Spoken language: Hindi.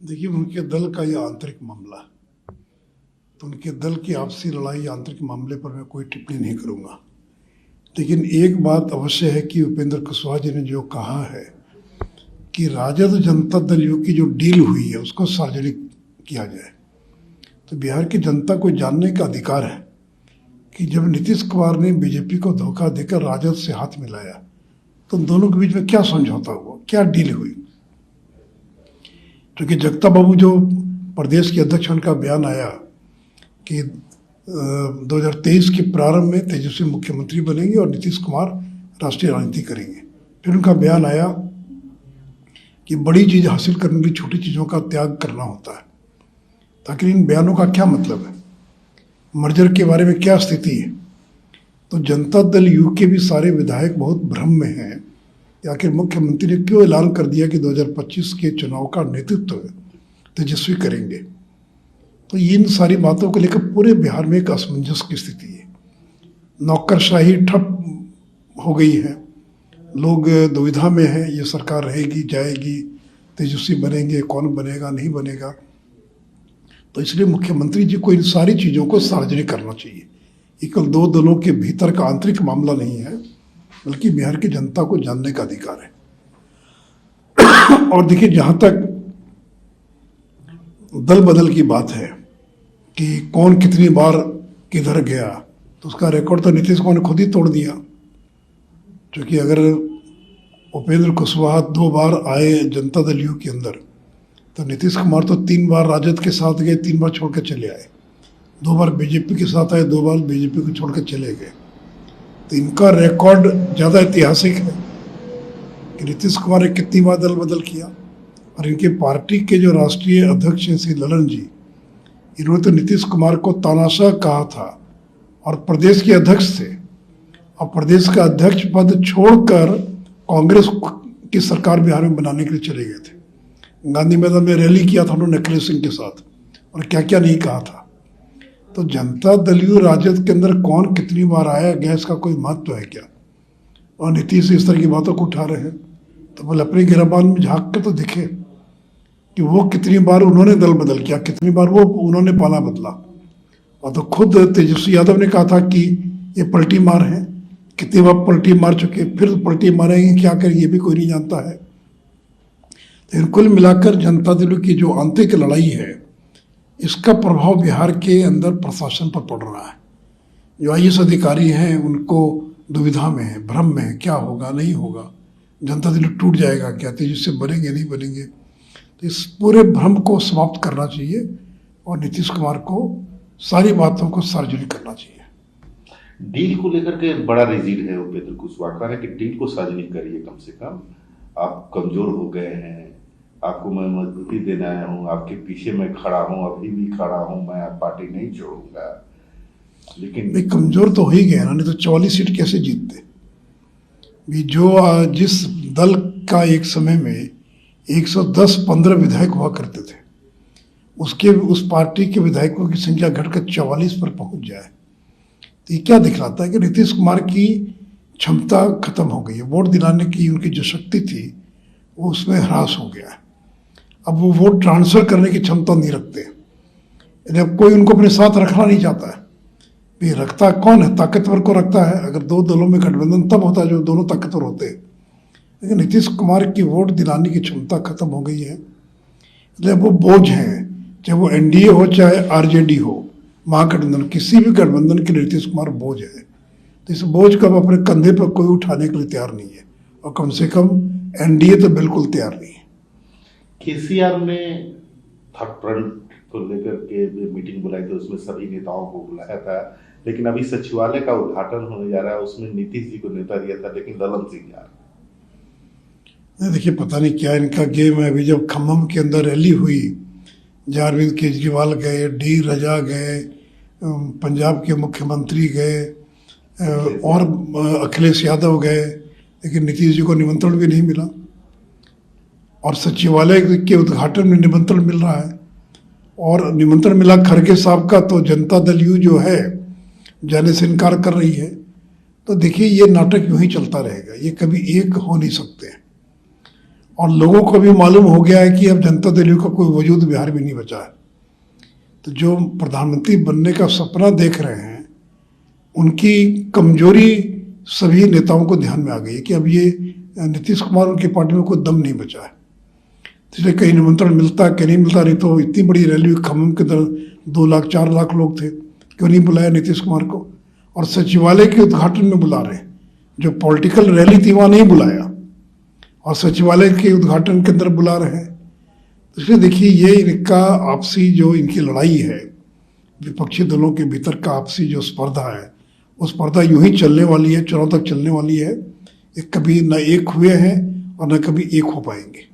देखिए, उनके दल का ये आंतरिक मामला, तो उनके दल की आपसी लड़ाई आंतरिक मामले पर मैं कोई टिप्पणी नहीं करूँगा। लेकिन एक बात अवश्य है कि उपेंद्र कुशवाहा जी ने जो कहा है कि राजद जनता दल यू की जो डील हुई है उसको सार्वजनिक किया जाए, तो बिहार की जनता को जानने का अधिकार है कि जब नीतीश कुमार ने बीजेपी को धोखा देकर राजद से हाथ मिलाया तो उन दोनों के बीच में क्या समझौता हुआ, क्या डील हुई। क्योंकि जगता बाबू जो प्रदेश के अध्यक्ष उनका बयान आया कि 2023 के प्रारंभ में तेजस्वी मुख्यमंत्री बनेंगे और नीतीश कुमार राष्ट्रीय राजनीति करेंगे। फिर उनका बयान आया कि बड़ी चीज़ हासिल करने के लिए छोटी चीज़ों का त्याग करना होता है। ताकि इन बयानों का क्या मतलब है, मर्जर के बारे में क्या स्थिति है। तो जनता दल यू के भी सारे विधायक बहुत भ्रम में हैं कि आखिर मुख्यमंत्री ने क्यों ऐलान कर दिया कि 2025 के चुनाव का नेतृत्व तेजस्वी करेंगे। तो इन सारी बातों को लेकर पूरे बिहार में एक असमंजस की स्थिति है। नौकरशाही ठप हो गई है, लोग दुविधा में हैं, ये सरकार रहेगी जाएगी, तेजस्वी बनेंगे, कौन बनेगा नहीं बनेगा। तो इसलिए मुख्यमंत्री जी को इन सारी चीज़ों को सार्वजनिक करना चाहिए। ये केवल दो दलों के भीतर का आंतरिक मामला नहीं है, बल्कि बिहार की जनता को जानने का अधिकार है। और देखिए, जहाँ तक दल बदल की बात है कि कौन कितनी बार किधर गया, तो उसका रिकॉर्ड तो नीतीश कुमार ने खुद ही तोड़ दिया। क्योंकि अगर उपेंद्र कुशवाहा 2 बार आए जनता दल यू के अंदर, तो नीतीश कुमार तो 3 बार राजद के साथ गए, 3 बार छोड़ कर चले आए। 2 बार बीजेपी के साथ आए, 2 बार बीजेपी को छोड़ कर चले गए। तो इनका रिकॉर्ड ज़्यादा ऐतिहासिक है कि नीतीश कुमार ने कितनी बार दल बदल किया। और इनके पार्टी के जो राष्ट्रीय अध्यक्ष हैं श्री ललन जी, इन्होंने तो नीतीश कुमार को तानाशाह कहा था और प्रदेश के अध्यक्ष थे, और प्रदेश का अध्यक्ष पद छोड़कर कांग्रेस की सरकार बिहार में बनाने के लिए चले गए थे। गांधी मैदान में रैली किया था उन्होंने अखिलेश सिंह के साथ, और क्या क्या नहीं कहा था। तो जनता दल यू राजद के अंदर कौन कितनी बार आया गया, इसका कोई महत्व है क्या। और नीतीश इस तरह की बातों को उठा रहे हैं, तो बोले अपने गिरबान में झांक कर तो दिखे कि वो कितनी बार उन्होंने दल बदल किया, कितनी बार वो उन्होंने पाला बदला। और तो खुद तेजस्वी यादव ने कहा था कि ये पलटी मार है, कितनी बार पलटी मार चुके, फिर पलटी मारेंगे, क्या करेंगे ये भी कोई नहीं जानता है। तो कुल मिलाकर जनता दल की जो आंतरिक लड़ाई है, इसका प्रभाव बिहार के अंदर प्रशासन पर पड़ रहा है। जो IAS अधिकारी हैं उनको दुविधा में है, भ्रम में है, क्या होगा नहीं होगा, जनता दल टूट जाएगा क्या, तेजस्वी बनेंगे नहीं बनेंगे। तो इस पूरे भ्रम को समाप्त करना चाहिए और नीतीश कुमार को सारी बातों को सार्वजनिक करना चाहिए। डील को लेकर के बड़ा रिजिड है उपेंद्र कुशवाहा का, कि डील को सार्वजनिक करिए, कम से कम आप कमजोर हो गए हैं, आपको मैं मजबूती देने आया हूँ, आपके पीछे मैं खड़ा हूँ, अभी भी खड़ा हूँ, मैं आप पार्टी नहीं छोड़ूंगा। लेकिन कमजोर तो हो ही गए ना, नहीं तो 44 सीट कैसे जीतते। भी जो जिस दल का एक समय में 110-15 विधायक हुआ करते थे, उस पार्टी के विधायकों की संख्या घटकर 44 पर पहुंच जाए, तो ये क्या दिखलाता है कि नीतीश कुमार की क्षमता खत्म हो गई है। वोट दिलाने की उनकी जो शक्ति थी वो उसमें ह्रास हो गया है। अब वो वोट ट्रांसफर करने की क्षमता नहीं रखते, जब कोई उनको अपने साथ रखना नहीं चाहता है। ये रखता कौन है, ताकतवर को रखता है। अगर 2 दलों में गठबंधन तब होता है जो दोनों ताकतवर होते हैं। लेकिन नीतीश कुमार की वोट दिलाने की क्षमता खत्म हो गई है, इसलिए वो बोझ हैं, चाहे वो NDA हो चाहे RJD हो, महागठबंधन, किसी भी गठबंधन के नीतीश कुमार बोझ है। तो इस बोझ को अब अपने कंधे पर कोई उठाने के लिए तैयार नहीं है, और कम से कम NDA तो बिल्कुल तैयार नहीं है। KCR ने थर्ड फ्रंट को लेकर के मीटिंग बुलाई थी, उसमें सभी नेताओं को बुलाया था, लेकिन अभी सचिवालय का उद्घाटन होने जा रहा है, उसमें नीतीश जी को नेता दिया था, लेकिन ललन सिंह जा रहे। देखिए, पता नहीं क्या इनका गेम है। अभी जब खम्भम के अंदर रैली हुई, जहाँ अरविंद केजरीवाल गए, D राजा गए, पंजाब के मुख्यमंत्री गए, और अखिलेश यादव गए, लेकिन नीतीश जी को निमंत्रण भी नहीं मिला। और सचिवालय के उद्घाटन में निमंत्रण मिल रहा है, और निमंत्रण मिला खड़गे साहब का, तो जनता दल यू जो है जाने से इनकार कर रही है। तो देखिए, ये नाटक यूं ही चलता रहेगा, ये कभी एक हो नहीं सकते। और लोगों को भी मालूम हो गया है कि अब जनता दल यू का कोई वजूद बिहार में नहीं बचा है। तो जो प्रधानमंत्री बनने का सपना देख रहे हैं, उनकी कमजोरी सभी नेताओं को ध्यान में आ गई है कि अब ये नीतीश कुमार उनकी पार्टी में कोई दम नहीं बचा है। इसलिए कहीं निमंत्रण मिलता कहीं नहीं मिलता। नहीं तो इतनी बड़ी रैली हुई खम्मम के अंदर 2 लाख 4 लाख लोग थे, क्यों नहीं बुलाया नीतीश कुमार को? और सचिवालय के उद्घाटन में बुला रहे, जो पॉलिटिकल रैली थी वहाँ नहीं बुलाया और सचिवालय के उद्घाटन के अंदर बुला रहे हैं। तो इसलिए देखिए, ये इनका आपसी जो इनकी लड़ाई है, विपक्षी दलों के भीतर का आपसी जो स्पर्धा है, वो स्पर्धा यूं ही चलने वाली है, चुनाव तक चलने वाली है। ये कभी न एक हुए हैं और न कभी एक हो पाएंगे।